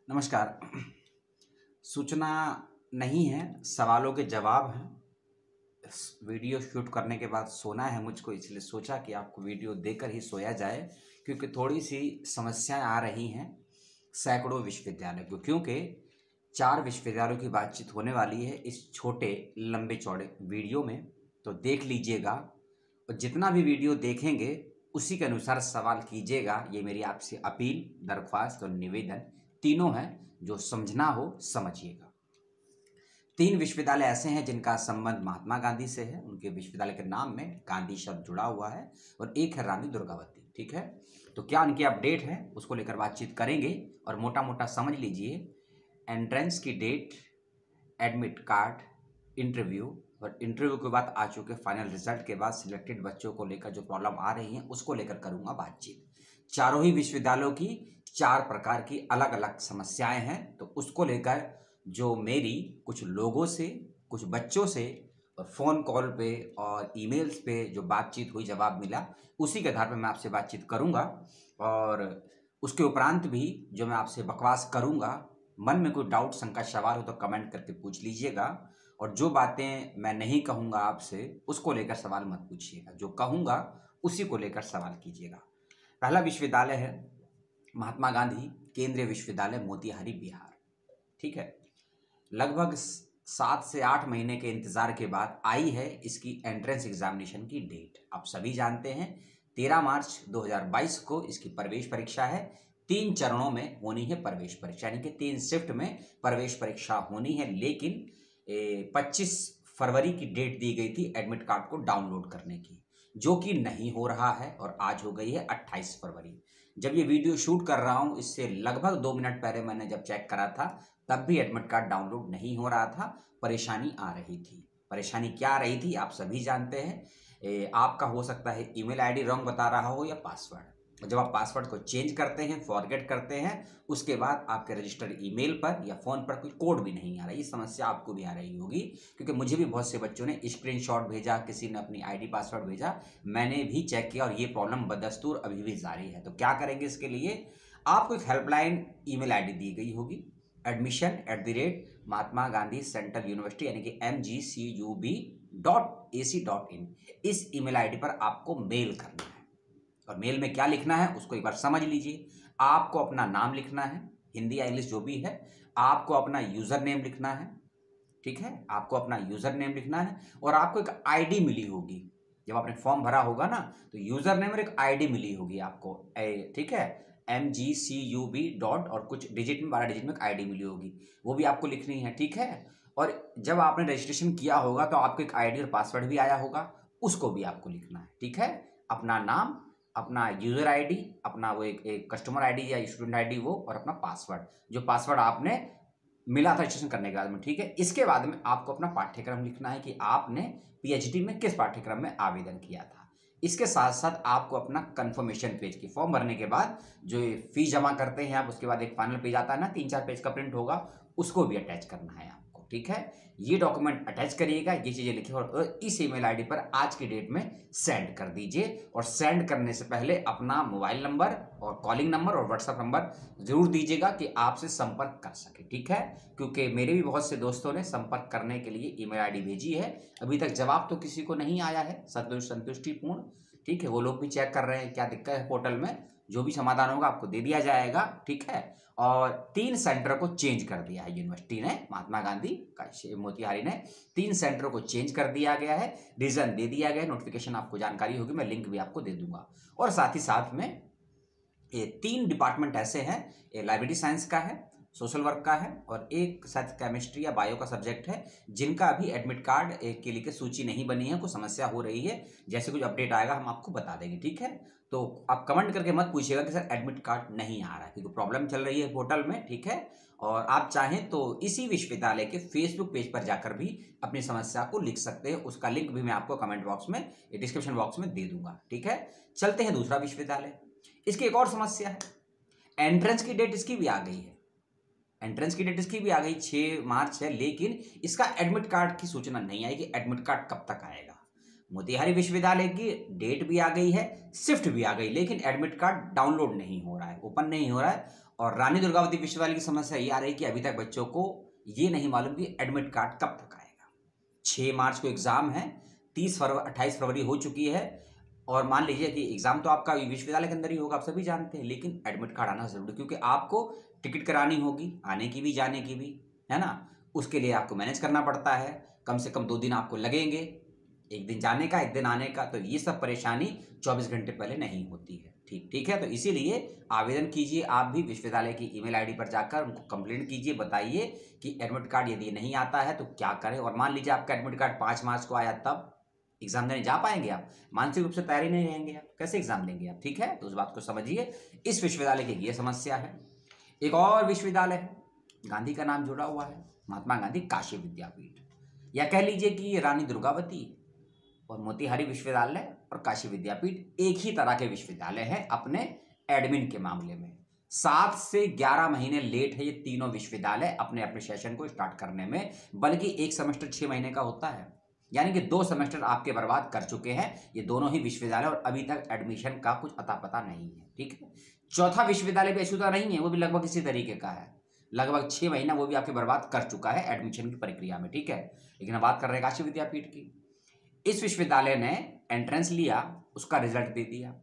नमस्कार। सूचना नहीं है, सवालों के जवाब हैं। वीडियो शूट करने के बाद सोना है मुझको, इसलिए सोचा कि आपको वीडियो देकर ही सोया जाए, क्योंकि थोड़ी सी समस्याएं आ रही हैं सैकड़ों विश्वविद्यालय को, क्योंकि 4 विश्वविद्यालयों की बातचीत होने वाली है इस छोटे लंबे चौड़े वीडियो में। तो देख लीजिएगा और जितना भी वीडियो देखेंगे उसी के अनुसार सवाल कीजिएगा। ये मेरी आपसे अपील, दरख्वास्त और निवेदन तीनों है। जो समझना हो समझिएगा। 3 विश्वविद्यालय ऐसे हैं जिनका संबंध महात्मा गांधी से है, उनके विश्वविद्यालय के नाम में गांधी शब्द जुड़ा हुआ है, और एक है रानी दुर्गावती। ठीक है, तो क्या उनकी अपडेट है उसको लेकर बातचीत करेंगे। और मोटा मोटा समझ लीजिए, एंट्रेंस की डेट, एडमिट कार्ड, इंटरव्यू, और इंटरव्यू के बाद आ चुके फाइनल रिजल्ट के बाद सिलेक्टेड बच्चों को लेकर जो प्रॉब्लम आ रही है उसको लेकर करूंगा बातचीत। चारों ही विश्वविद्यालयों की 4 प्रकार की अलग अलग समस्याएं हैं, तो उसको लेकर जो मेरी कुछ लोगों से, कुछ बच्चों से और फ़ोन कॉल पे और ईमेल्स पे जो बातचीत हुई, जवाब मिला, उसी के आधार पर मैं आपसे बातचीत करूंगा। और उसके उपरांत भी जो मैं आपसे बकवास करूंगा, मन में कोई डाउट, शंका, सवाल हो तो कमेंट करके पूछ लीजिएगा। और जो बातें मैं नहीं कहूँगा आपसे उसको लेकर सवाल मत पूछिएगा, जो कहूँगा उसी को लेकर सवाल कीजिएगा। पहला विश्वविद्यालय है महात्मा गांधी केंद्रीय विश्वविद्यालय, मोतिहारी, बिहार। ठीक है, लगभग 7 से 8 महीने के इंतजार के बाद आई है इसकी एंट्रेंस एग्जामिनेशन की डेट। आप सभी जानते हैं 13 मार्च 2022 को इसकी प्रवेश परीक्षा है। 3 चरणों में होनी है प्रवेश परीक्षा, यानी कि 3 शिफ्ट में प्रवेश परीक्षा होनी है। लेकिन 25 फरवरी की डेट दी गई थी एडमिट कार्ड को डाउनलोड करने की, जो कि नहीं हो रहा है, और आज हो गई है 28 फरवरी। जब ये वीडियो शूट कर रहा हूँ, इससे लगभग 2 मिनट पहले मैंने जब चेक करा था, तब भी एडमिट कार्ड डाउनलोड नहीं हो रहा था, परेशानी आ रही थी। परेशानी क्या आ रही थी आप सभी जानते हैं। आपका हो सकता है ईमेल आईडी रॉन्ग बता रहा हो या पासवर्ड। जब आप पासवर्ड को चेंज करते हैं, फॉरगेट करते हैं, उसके बाद आपके रजिस्टर्ड ईमेल पर या फ़ोन पर कोई कोड भी नहीं आ रहा। ये समस्या आपको भी आ रही होगी, क्योंकि मुझे भी बहुत से बच्चों ने स्क्रीनशॉट भेजा, किसी ने अपनी आईडी पासवर्ड भेजा, मैंने भी चेक किया, और ये प्रॉब्लम बदस्तूर अभी भी जारी है। तो क्या करेंगे इसके लिए, आपको एक हेल्पलाइन ईमेल आईडी दी गई होगी, admission@महात्मा गांधी सेंट्रल यूनिवर्सिटी, यानी कि mgcub.ac.in। इस ईमेल आईडी पर आपको मेल करना है, और मेल में क्या लिखना है उसको एक बार समझ लीजिए। आपको अपना नाम लिखना है, हिंदी या इंग्लिश जो भी है। आपको अपना यूजर नेम लिखना है, ठीक है, आपको अपना यूजर नेम लिखना है। और आपको एक आईडी मिली होगी, जब आपने फॉर्म भरा होगा ना, तो यूजर नेम और एक आईडी मिली होगी आपको, ठीक है, mgcub डॉट और कुछ डिजिट में, 12 डिजिट में एक आईडी मिली होगी, वो भी आपको लिखनी है। ठीक है, और जब आपने रजिस्ट्रेशन किया होगा तो आपको एक आईडी और पासवर्ड भी आया होगा, उसको भी आपको लिखना है। ठीक है, अपना नाम, अपना यूजर आईडी, अपना वो एक कस्टमर आईडी या स्टूडेंट आईडी वो, और अपना पासवर्ड, जो पासवर्ड आपने मिला था रजिस्ट्रेशन करने के बाद में। ठीक है, इसके बाद में आपको अपना पाठ्यक्रम लिखना है कि आपने पीएचडी में किस पाठ्यक्रम में आवेदन किया था। इसके साथ साथ आपको अपना कंफर्मेशन पेज की, फॉर्म भरने के बाद जो फीस जमा करते हैं आप, उसके बाद एक फाइनल पेज आता है ना, 3-4 पेज का प्रिंट होगा, उसको भी अटैच करना है आपको। ठीक है, ये डॉक्यूमेंट अटैच करिएगा, ये चीजें लिखिए, और इस ईमेल आईडी पर आज की डेट में सेंड कर दीजिए। और सेंड करने से पहले अपना मोबाइल नंबर और कॉलिंग नंबर और व्हाट्सएप नंबर जरूर दीजिएगा कि आपसे संपर्क कर सके। ठीक है, क्योंकि मेरे भी बहुत से दोस्तों ने संपर्क करने के लिए ईमेल आईडी भेजी है, अभी तक जवाब तो किसी को नहीं आया है संतुष्टिपूर्ण। ठीक है, वो लोग भी चेक कर रहे हैं क्या दिक्कत है पोर्टल में, जो भी समाधान होगा आपको दे दिया जाएगा। ठीक है, और 3 सेंटर को चेंज कर दिया है यूनिवर्सिटी ने, महात्मा गांधी मोतिहारी ने 3 सेंटर को चेंज कर दिया गया है, रीजन दे दिया गया है, नोटिफिकेशन आपको जानकारी होगी, मैं लिंक भी आपको दे दूंगा। और साथ ही साथ में ये 3 डिपार्टमेंट ऐसे हैं, ये लाइब्रेरी साइंस का है, सोशल वर्क का है, और एक शायद केमिस्ट्री या बायो का सब्जेक्ट है, जिनका अभी एडमिट कार्ड के लिए सूची नहीं बनी है, कुछ समस्या हो रही है। जैसे कुछ अपडेट आएगा हम आपको बता देंगे। ठीक है, तो आप कमेंट करके मत पूछिएगा कि सर एडमिट कार्ड नहीं आ रहा है, क्योंकि प्रॉब्लम चल रही है पोर्टल में। ठीक है, और आप चाहें तो इसी विश्वविद्यालय के फेसबुक पेज पर जाकर भी अपनी समस्या को लिख सकते हैं, उसका लिंक भी मैं आपको कमेंट बॉक्स में, डिस्क्रिप्शन बॉक्स में दे दूंगा। ठीक है, चलते हैं दूसरा विश्वविद्यालय। इसकी एक और समस्या है, एंट्रेंस की डेट इसकी भी आ गई है, एंट्रेंस की डेट इसकी भी आ गई, 6 मार्च है, लेकिन इसका एडमिट कार्ड की सूचना नहीं आई कि एडमिट कार्ड कब तक आएगा। मोतिहारी विश्वविद्यालय की डेट भी आ गई है, शिफ्ट भी आ गई, लेकिन एडमिट कार्ड डाउनलोड नहीं हो रहा है, ओपन नहीं हो रहा है, और रानी दुर्गावती विश्वविद्यालय की समस्या ये आ रही है कि अभी तक बच्चों को ये नहीं मालूम कि एडमिट कार्ड कब तक आएगा। 6 मार्च को एग्ज़ाम है, 28 फरवरी हो चुकी है, और मान लीजिए कि एग्ज़ाम तो आपका विश्वविद्यालय के अंदर ही होगा, आप सभी जानते हैं, लेकिन एडमिट कार्ड आना ज़रूरी है, क्योंकि आपको टिकट करानी होगी, आने की भी जाने की भी, है ना। उसके लिए आपको मैनेज करना पड़ता है, कम से कम 2 दिन आपको लगेंगे, 1 दिन जाने का, 1 दिन आने का। तो ये सब परेशानी 24 घंटे पहले नहीं होती है। ठीक है। तो इसीलिए आवेदन कीजिए आप भी विश्वविद्यालय की ईमेल आईडी पर जाकर, उनको कंप्लेंट कीजिए, बताइए कि एडमिट कार्ड यदि नहीं आता है तो क्या करें। और मान लीजिए आपका एडमिट कार्ड 5 मार्च को आया, तब एग्जाम देने जा पाएंगे आप? मानसिक रूप से तैयारी नहीं रहेंगे आप, कैसे एग्जाम देंगे आप? ठीक है, तो उस बात को समझिए। इस विश्वविद्यालय की ये समस्या है। एक और विश्वविद्यालय है, गांधी का नाम जुड़ा हुआ है, महात्मा गांधी काशी विद्यापीठ, या कह लीजिए कि रानी दुर्गावती और मोतीहारी विश्वविद्यालय और काशी विद्यापीठ एक ही तरह के विश्वविद्यालय हैं अपने एडमिन के मामले में। 7 से 11 महीने लेट है ये तीनों विश्वविद्यालय अपने अपने सेशन को स्टार्ट करने में, बल्कि एक सेमेस्टर 6 महीने का होता है, यानी कि 2 सेमेस्टर आपके बर्बाद कर चुके हैं ये दोनों ही विश्वविद्यालय, और अभी तक एडमिशन का कुछ अता पता नहीं है। ठीक है, चौथा विश्वविद्यालय भी अछूता नहीं है, वो भी लगभग इसी तरीके का है, लगभग 6 महीना वो भी आपके बर्बाद कर चुका है एडमिशन की प्रक्रिया में। ठीक है, लेकिन अब बात कर रहे हैं काशी विद्यापीठ की। इस विश्वविद्यालय ने एंट्रेंस लिया, उसका रिजल्ट दे दिया,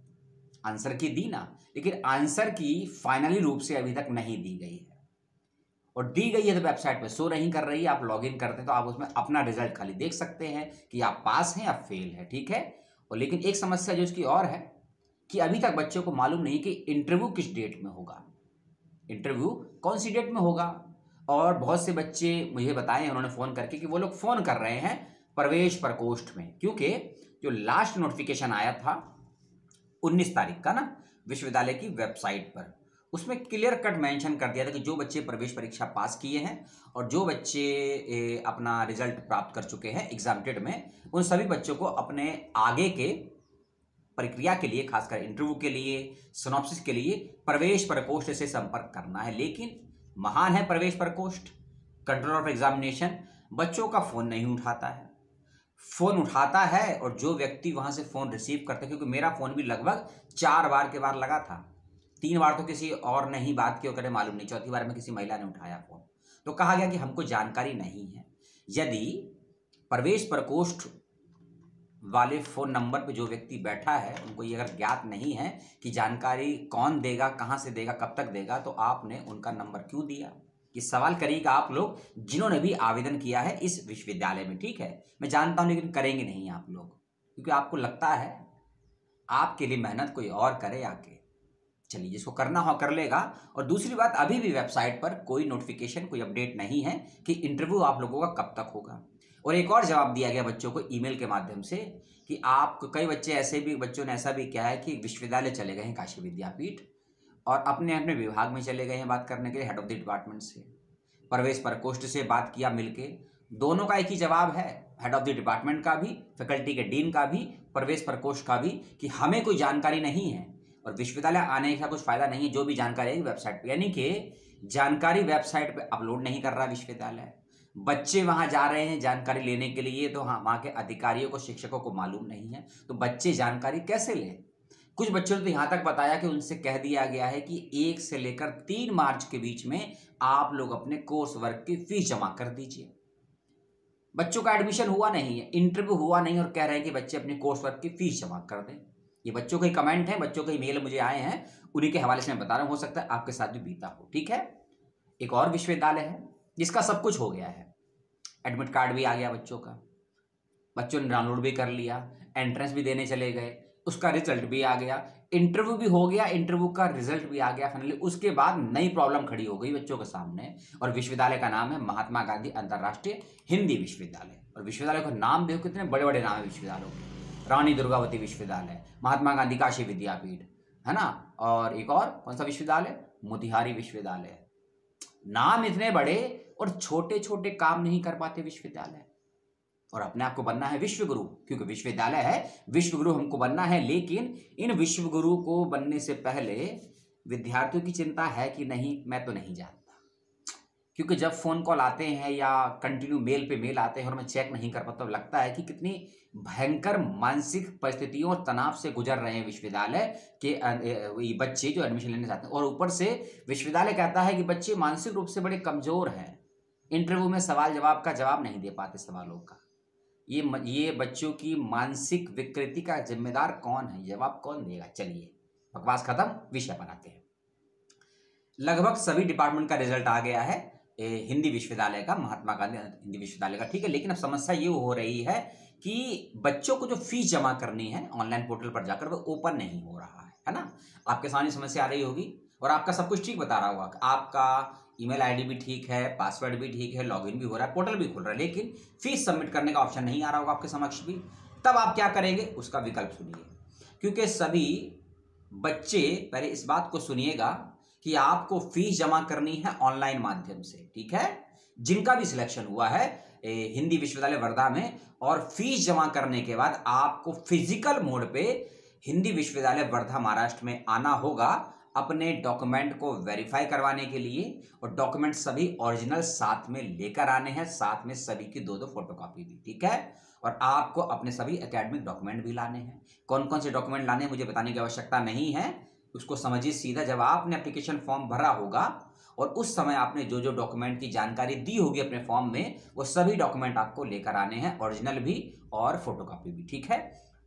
आंसर की दी ना, लेकिन आंसर की फाइनली रूप से अभी तक नहीं दी गई है, और दी गई है तो वेबसाइट पे शो नहीं कर रही है। आप लॉगिन करते हैं तो आप उसमें अपना रिजल्ट खाली देख सकते हैं कि आप पास हैं या फेल है। ठीक है, और लेकिन एक समस्या जो इसकी और है कि अभी तक बच्चों को मालूम नहीं कि इंटरव्यू किस डेट में होगा, इंटरव्यू कौन सी डेट में होगा। और बहुत से बच्चे मुझे बताएं उन्होंने फ़ोन करके कि वो लोग फ़ोन कर रहे हैं प्रवेश प्रकोष्ठ में, क्योंकि जो लास्ट नोटिफिकेशन आया था 19 तारीख का ना विश्वविद्यालय की वेबसाइट पर, उसमें क्लियर कट मेंशन कर दिया था कि जो बच्चे प्रवेश परीक्षा पास किए हैं और जो बच्चे अपना रिजल्ट प्राप्त कर चुके हैं एग्जामिनेटेड में, उन सभी बच्चों को अपने आगे के प्रक्रिया के लिए, खासकर इंटरव्यू के लिए, सिनॉप्सिस के लिए प्रवेश प्रकोष्ठ से संपर्क करना है। लेकिन महान है प्रवेश प्रकोष्ठ, कंट्रोल ऑफ एग्जामिनेशन, बच्चों का फ़ोन नहीं उठाता है। फ़ोन उठाता है और जो व्यक्ति वहाँ से फ़ोन रिसीव करते, क्योंकि मेरा फ़ोन भी लगभग 4 बार के बाद लगा था, 3 बार तो किसी और ने ही बात की और करे मालूम नहीं, चौथी बार में किसी महिला ने उठाया फ़ोन, तो कहा गया कि हमको जानकारी नहीं है। यदि प्रवेश प्रकोष्ठ वाले फ़ोन नंबर पे जो व्यक्ति बैठा है उनको ये अगर ज्ञात नहीं है कि जानकारी कौन देगा, कहाँ से देगा, कब तक देगा, तो आपने उनका नंबर क्यों दिया? ये सवाल करिएगा आप लोग जिन्होंने भी आवेदन किया है इस विश्वविद्यालय में। ठीक है, मैं जानता हूँ, लेकिन करेंगे नहीं आप लोग, क्योंकि आपको लगता है आपके लिए मेहनत कोई और करे आके। चलिए, जिसको करना हो कर लेगा। और दूसरी बात, अभी भी वेबसाइट पर कोई नोटिफिकेशन, कोई अपडेट नहीं है कि इंटरव्यू आप लोगों का कब तक होगा। और एक और जवाब दिया गया बच्चों को ईमेल के माध्यम से कि आप, कई बच्चे ऐसे भी, बच्चों ने ऐसा भी किया है कि विश्वविद्यालय चले गए हैं काशी विद्यापीठ और अपने अपने विभाग में चले गए हैं बात करने के लिए हेड ऑफ द डिपार्टमेंट से, प्रवेश प्रकोष्ठ से बात किया मिलके, दोनों का एक ही जवाब है, हेड ऑफ द डिपार्टमेंट का भी, फैकल्टी के डीन का भी, प्रवेश प्रकोष्ठ का भी, कि हमें कोई जानकारी नहीं है और विश्वविद्यालय आने का कुछ फायदा नहीं है, जो भी जानकारी है वेबसाइट पे, यानी कि जानकारी वेबसाइट पे अपलोड नहीं कर रहा विश्वविद्यालय। बच्चे वहां जा रहे हैं जानकारी लेने के लिए, तो हाँ, वहां के अधिकारियों को, शिक्षकों को मालूम नहीं है, तो बच्चे जानकारी कैसे लें? कुछ बच्चों ने तो यहाँ तक बताया कि उनसे कह दिया गया है कि 1 से लेकर 3 मार्च के बीच में आप लोग अपने कोर्स वर्क की फीस जमा कर दीजिए। बच्चों का एडमिशन हुआ नहीं है, इंटरव्यू हुआ नहीं, और कह रहे हैं कि बच्चे अपने कोर्स वर्क की फीस जमा कर दें। ये बच्चों के कमेंट हैं, बच्चों के ईमेल मुझे आए हैं, उन्हीं के हवाले से मैं बता रहा हूँ, हो सकता है आपके साथ भी बीता हो। ठीक है, एक और विश्वविद्यालय है जिसका सब कुछ हो गया है, एडमिट कार्ड भी आ गया बच्चों का, बच्चों ने डाउनलोड भी कर लिया, एंट्रेंस भी देने चले गए, उसका रिजल्ट भी आ गया, इंटरव्यू भी हो गया, इंटरव्यू का रिजल्ट भी आ गया फाइनली। उसके बाद नई प्रॉब्लम खड़ी हो गई बच्चों के सामने, और विश्वविद्यालय का नाम है महात्मा गांधी अंतर्राष्ट्रीय हिंदी विश्वविद्यालय। और विश्वविद्यालय का नाम देखो, कितने बड़े बड़े नाम है विश्वविद्यालयों के, रानी दुर्गावती विश्वविद्यालय, महात्मा गांधी काशी विद्यापीठ, है ना, और एक और कौन सा विश्वविद्यालय, मोतीहारी विश्वविद्यालय। नाम इतने बड़े और छोटे छोटे काम नहीं कर पाते विश्वविद्यालय, और अपने आप को बनना है विश्वगुरु, क्योंकि विश्वविद्यालय है, विश्वगुरु हमको बनना है। लेकिन इन विश्वगुरु को बनने से पहले विद्यार्थियों की चिंता है कि नहीं, मैं तो नहीं जानता, क्योंकि जब फ़ोन कॉल आते हैं या कंटिन्यू मेल पे मेल आते हैं और मैं चेक नहीं कर पाता, तो लगता है कि कितनी भयंकर मानसिक परिस्थितियों और तनाव से गुजर रहे हैं विश्वविद्यालय के ये बच्चे जो एडमिशन लेने जाते हैं। और ऊपर से विश्वविद्यालय कहता है कि बच्चे मानसिक रूप से बड़े कमज़ोर हैं, इंटरव्यू में सवाल जवाब का जवाब नहीं दे पाते सवालों का। ये बच्चों की मानसिक विकृति का जिम्मेदार कौन है, जवाब कौन देगा? चलिए बकवास खत्म, विषय पर आते हैं। लगभग सभी डिपार्टमेंट का रिजल्ट आ गया है हिंदी विश्वविद्यालय का, महात्मा गांधी हिंदी विश्वविद्यालय का, ठीक है। लेकिन अब समस्या ये हो रही है कि बच्चों को जो फीस जमा करनी है ऑनलाइन पोर्टल पर जाकर, वो ओपन नहीं हो रहा है ना। आपके सामने समस्या आ रही होगी और आपका सब कुछ ठीक बता रहा होगा, आपका ईमेल आईडी भी ठीक है, पासवर्ड भी ठीक है, लॉगिन भी हो रहा है, पोर्टल भी खुल रहा है, लेकिन फीस सबमिट करने का ऑप्शन नहीं आ रहा होगा आपके समक्ष भी। तब आप क्या करेंगे, उसका विकल्प सुनिए। क्योंकि सभी बच्चे, पहले इस बात को सुनिएगा कि आपको फीस जमा करनी है ऑनलाइन माध्यम से, ठीक है। जिनका भी सिलेक्शन हुआ है हिंदी विश्वविद्यालय वर्धा में, और फीस जमा करने के बाद आपको फिजिकल मोड पे हिंदी विश्वविद्यालय वर्धा महाराष्ट्र में आना होगा अपने डॉक्यूमेंट को वेरीफाई करवाने के लिए। और डॉक्यूमेंट सभी ओरिजिनल साथ में लेकर आने हैं, साथ में सभी की 2-2 फोटोकॉपी भी, ठीक है। और आपको अपने सभी एकेडमिक डॉक्यूमेंट भी लाने हैं। कौन कौन से डॉक्यूमेंट लाने हैं मुझे बताने की आवश्यकता नहीं है, उसको समझिए सीधा। जब आपने एप्लीकेशन फॉर्म भरा होगा और उस समय आपने जो जो डॉक्यूमेंट की जानकारी दी होगी अपने फॉर्म में, वो सभी डॉक्यूमेंट आपको लेकर आने हैं, ओरिजिनल भी और फोटोकॉपी भी, ठीक है।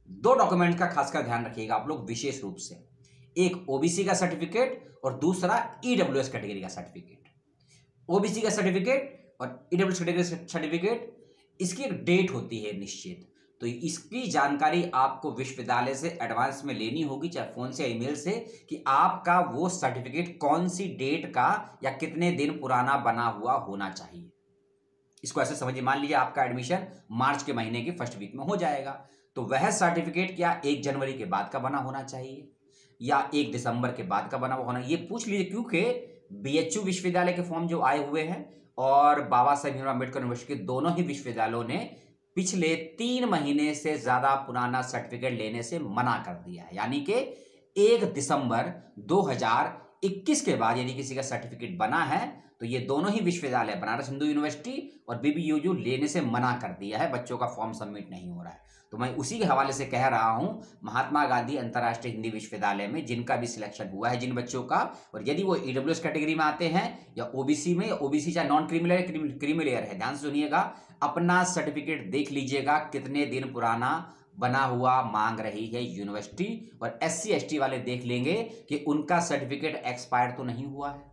2 डॉक्यूमेंट का खासकर ध्यान रखिएगा आप लोग विशेष रूप से, एक ओबीसी का सर्टिफिकेट और दूसरा ईडब्ल्यूएस कैटेगरी का सर्टिफिकेट। ओबीसी का सर्टिफिकेट और ईडब्ल्यूएस कैटेगरी सर्टिफिकेट, इसकी एक डेट होती है निश्चित, तो इसकी जानकारी आपको विश्वविद्यालय से एडवांस में लेनी होगी, चाहे फोन से या ईमेल से, कि आपका वो सर्टिफिकेट कौन सी डेट का या कितने दिन पुराना बना हुआ होना चाहिए। इसको ऐसे समझिए, मान लीजिए आपका एडमिशन मार्च के महीने की फर्स्ट वीक में हो जाएगा, तो वह सर्टिफिकेट क्या 1 जनवरी के बाद का बना होना चाहिए या 1 दिसंबर के बाद का बना होना, ये पूछ लीजिए। क्योंकि बीएचयू विश्वविद्यालय के फॉर्म जो आए हुए हैं और बाबा साहेब भीमराव अम्बेडकर यूनिवर्सिटी के दोनों ही विश्वविद्यालयों ने पिछले 3 महीने से ज्यादा पुराना सर्टिफिकेट लेने से मना कर दिया है। यानी कि 1 दिसंबर 2021 के बाद यदि किसी का सर्टिफिकेट बना है तो ये दोनों ही विश्वविद्यालय, बनारस हिंदू यूनिवर्सिटी और बीबीयूयू, लेने से मना कर दिया है। बच्चों का फॉर्म सबमिट नहीं हो रहा है। तो मैं उसी के हवाले से कह रहा हूं, महात्मा गांधी अंतर्राष्ट्रीय हिंदी विश्वविद्यालय में जिनका भी सिलेक्शन हुआ है, जिन बच्चों का, और यदि वो ईडब्ल्यूएस कैटेगरी में आते हैं या ओबीसी में, ओबीसी चाहे नॉन क्रीमी लेयर है, ध्यान से सुनिएगा, अपना सर्टिफिकेट देख लीजिएगा कितने दिन पुराना बना हुआ मांग रही है यूनिवर्सिटी। और एससी एसटी वाले देख लेंगे कि उनका सर्टिफिकेट एक्सपायर तो नहीं हुआ है,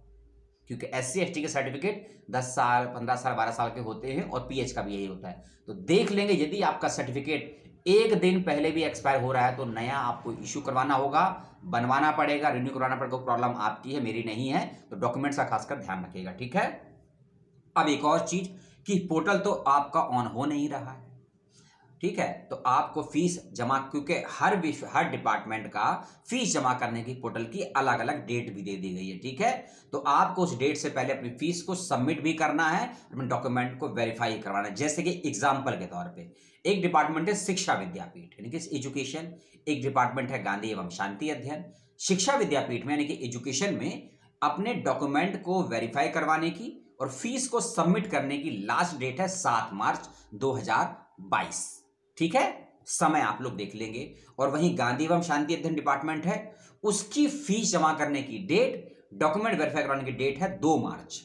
क्योंकि एससी एसटी के सर्टिफिकेट 10 साल 15 साल 12 साल के होते हैं और पीएच का भी यही होता है। तो देख लेंगे, यदि आपका सर्टिफिकेट 1 दिन पहले भी एक्सपायर हो रहा है तो नया आपको इशू करवाना होगा, बनवाना पड़ेगा, रिन्यू करवाना पड़ेगा। प्रॉब्लम आपकी है, मेरी नहीं है। तो डॉक्यूमेंट्स का खासकर ध्यान रखिएगा, ठीक है। अब एक और चीज कि पोर्टल तो आपका ऑन हो नहीं रहा है, ठीक है। तो आपको फीस जमा, क्योंकि हर डिपार्टमेंट का फीस जमा करने की पोर्टल की अलग अलग डेट भी दे दी गई है, ठीक है। तो आपको उस डेट से पहले अपनी फीस को सबमिट भी करना है, अपने डॉक्यूमेंट को वेरीफाई करवाना है। जैसे कि एग्जाम्पल के तौर पे, एक डिपार्टमेंट है शिक्षा विद्यापीठ यानी कि एजुकेशन, एक डिपार्टमेंट है गांधी एवं शांति अध्ययन। शिक्षा विद्यापीठ में यानी कि एजुकेशन में अपने डॉक्यूमेंट को वेरीफाई करवाने की और फीस को सबमिट करने की लास्ट डेट है 7 मार्च 2022, ठीक है। समय आप लोग देख लेंगे। और वहीं गांधी एवं शांति अध्ययन डिपार्टमेंट है, उसकी फीस जमा करने की डेट, डॉक्यूमेंट वेरीफाई करवाने की डेट है 2 मार्च।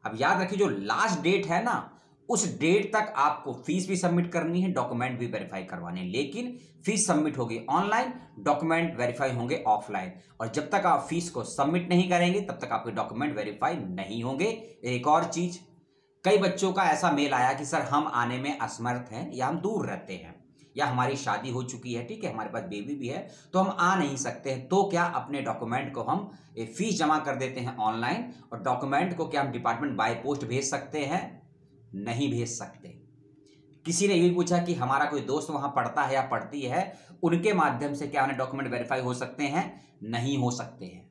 अब याद रखिए, जो लास्ट डेट है ना, उस डेट तक आपको फीस भी सबमिट करनी है, डॉक्यूमेंट भी वेरीफाई करवाने, लेकिन फीस सबमिट होगी ऑनलाइन, डॉक्यूमेंट वेरीफाई होंगे ऑफलाइन। और जब तक आप फीस को सबमिट नहीं करेंगे तब तक आपके डॉक्यूमेंट वेरीफाई नहीं होंगे। एक और चीज, कई बच्चों का ऐसा मेल आया कि सर हम आने में असमर्थ हैं, या हम दूर रहते हैं, या हमारी शादी हो चुकी है, ठीक है, हमारे पास बेबी भी है, तो हम आ नहीं सकते हैं। तो क्या अपने डॉक्यूमेंट को हम फीस जमा कर देते हैं ऑनलाइन, और डॉक्यूमेंट को क्या हम डिपार्टमेंट बाय पोस्ट भेज सकते हैं? नहीं भेज सकते। किसी ने ये भी पूछा कि हमारा कोई दोस्त वहां पढ़ता है या पढ़ती है, उनके माध्यम से क्या उन्हें डॉक्यूमेंट वेरीफाई हो सकते हैं? नहीं हो सकते हैं।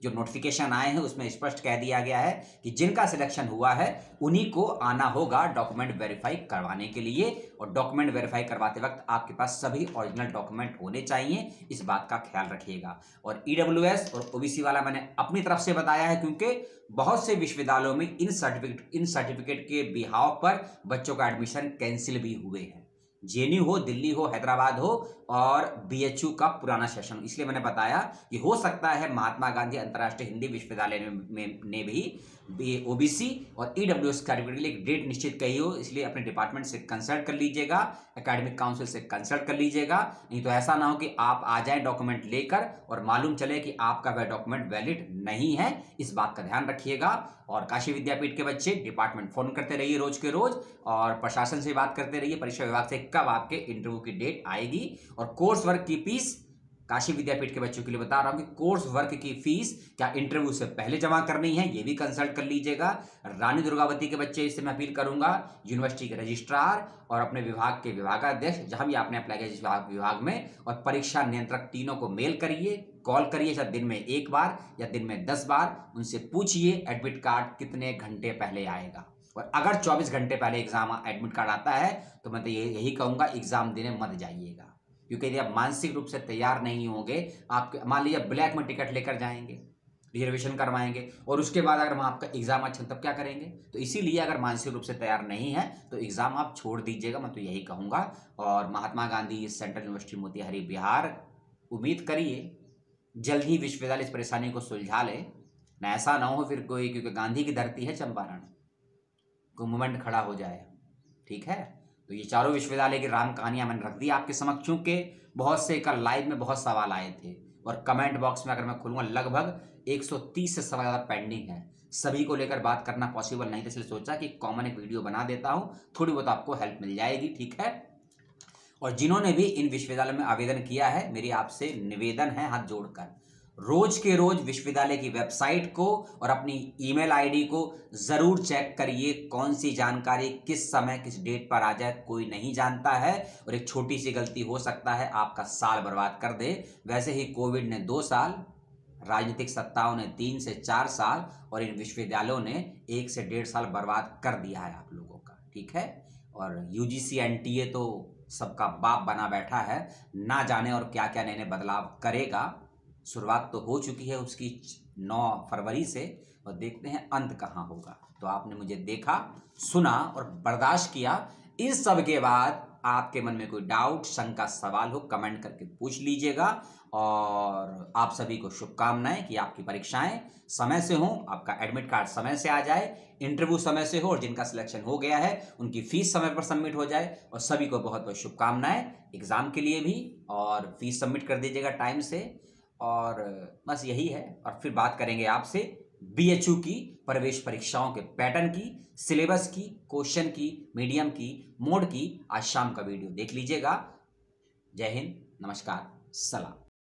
जो नोटिफिकेशन आए हैं उसमें स्पष्ट कह दिया गया है कि जिनका सिलेक्शन हुआ है उन्हीं को आना होगा डॉक्यूमेंट वेरीफाई करवाने के लिए। और डॉक्यूमेंट वेरीफाई करवाते वक्त आपके पास सभी ओरिजिनल डॉक्यूमेंट होने चाहिए, इस बात का ख्याल रखिएगा। और ईडब्ल्यूएस और ओबीसी वाला मैंने अपनी तरफ से बताया है, क्योंकि बहुत से विश्वविद्यालयों में इन सर्टिफिकेट के बिहाव पर बच्चों का एडमिशन कैंसिल भी हुए हैं। जेएनयू हो, दिल्ली हो, हैदराबाद हो और बीएचयू का पुराना सेशन, इसलिए मैंने बताया कि हो सकता है महात्मा गांधी अंतर्राष्ट्रीय हिंदी विश्वविद्यालय ने भी ओबीसी और ईडब्ल्यूएस कैटेगरी के लिए एक डेट निश्चित कही हो, इसलिए अपने डिपार्टमेंट से कंसल्ट कर लीजिएगा, एकेडमिक काउंसिल से कंसल्ट कर लीजिएगा। नहीं तो ऐसा ना हो कि आप आ जाएं डॉक्यूमेंट लेकर और मालूम चले कि आपका वह डॉक्यूमेंट वैलिड नहीं है, इस बात का ध्यान रखिएगा। और काशी विद्यापीठ के बच्चे डिपार्टमेंट फोन करते रहिए रोज के रोज, और प्रशासन से बात करते रहिए परीक्षा विभाग से कब आपके इंटरव्यू की डेट आएगी। और कोर्स वर्क की फीस काशी विद्यापीठ के बच्चों के लिए बता रहा हूं कि कोर्स वर्क की फीस क्या इंटरव्यू से पहले जमा करनी है, ये भी कंसल्ट कर लीजिएगा। रानी दुर्गावती के बच्चे, इससे मैं अपील करूंगा यूनिवर्सिटी के रजिस्ट्रार और अपने विभाग के विभागाध्यक्ष, जहां भी आपने अप्लाई किया जिस विभाग में, और परीक्षा नियंत्रक, तीनों को मेल करिए, कॉल करिए, शायद दिन में 1 बार या दिन में 10 बार। उनसे पूछिए एडमिट कार्ड कितने घंटे पहले आएगा। और अगर 24 घंटे पहले एग्जाम एडमिट कार्ड आता है तो मैं तो यही कहूंगा एग्जाम देने मत जाइएगा, क्योंकि यदि आप मानसिक रूप से तैयार नहीं होंगे, आप मान लीजिए ब्लैक में टिकट लेकर जाएंगे, रिजर्वेशन करवाएंगे और उसके बाद अगर वहाँ आपका एग्जाम अच्छा तब क्या करेंगे। तो इसीलिए अगर मानसिक रूप से तैयार नहीं है तो एग्जाम आप छोड़ दीजिएगा, मैं तो यही कहूँगा। और महात्मा गांधी सेंट्रल यूनिवर्सिटी मोतिहारी बिहार, उम्मीद करिए जल्द ही विश्वविद्यालय इस परेशानी को सुलझा ले, न ऐसा ना हो फिर कोई, क्योंकि गांधी की धरती है चंपारण, कोई मूवमेंट खड़ा हो जाए। ठीक है, तो ये चारों विश्वविद्यालय की राम कहानियां मैंने रख दी आपके समक्ष, चूंकि बहुत से कल लाइव में बहुत सवाल आए थे और कमेंट बॉक्स में अगर मैं खोलूंगा लगभग 130 से सवाल पेंडिंग है, सभी को लेकर बात करना पॉसिबल नहीं था, इसलिए सोचा कि कॉमन एक वीडियो बना देता हूं, थोड़ी बहुत आपको हेल्प मिल जाएगी। ठीक है, और जिन्होंने भी इन विश्वविद्यालयों में आवेदन किया है, मेरी आपसे निवेदन है हाथ जोड़कर, रोज के रोज विश्वविद्यालय की वेबसाइट को और अपनी ईमेल आईडी को जरूर चेक करिए, कौन सी जानकारी किस समय किस डेट पर आ जाए कोई नहीं जानता है, और एक छोटी सी गलती हो सकता है आपका साल बर्बाद कर दे। वैसे ही कोविड ने 2 साल, राजनीतिक सत्ताओं ने 3 से 4 साल और इन विश्वविद्यालयों ने 1 से 1.5 साल बर्बाद कर दिया है आप लोगों का। ठीक है, और यूजीसी एनटीए तो सबका बाप बना बैठा है, ना जाने और क्या क्या नए नए बदलाव करेगा। शुरुआत तो हो चुकी है उसकी 9 फरवरी से, और देखते हैं अंत कहाँ होगा। तो आपने मुझे देखा, सुना और बर्दाश्त किया। इस सब के बाद आपके मन में कोई डाउट, शंका, सवाल हो, कमेंट करके पूछ लीजिएगा। और आप सभी को शुभकामनाएं कि आपकी परीक्षाएं समय से हों, आपका एडमिट कार्ड समय से आ जाए, इंटरव्यू समय से हो, और जिनका सिलेक्शन हो गया है उनकी फीस समय पर सबमिट हो जाए। और सभी को बहुत बहुत शुभकामनाएं एग्जाम के लिए भी, और फीस सबमिट कर दीजिएगा टाइम से। और बस यही है, और फिर बात करेंगे आपसे बीएचयू की प्रवेश परीक्षाओं के पैटर्न की, सिलेबस की, क्वेश्चन की, मीडियम की, मोड की। आज शाम का वीडियो देख लीजिएगा। जय हिंद, नमस्कार, सलाम।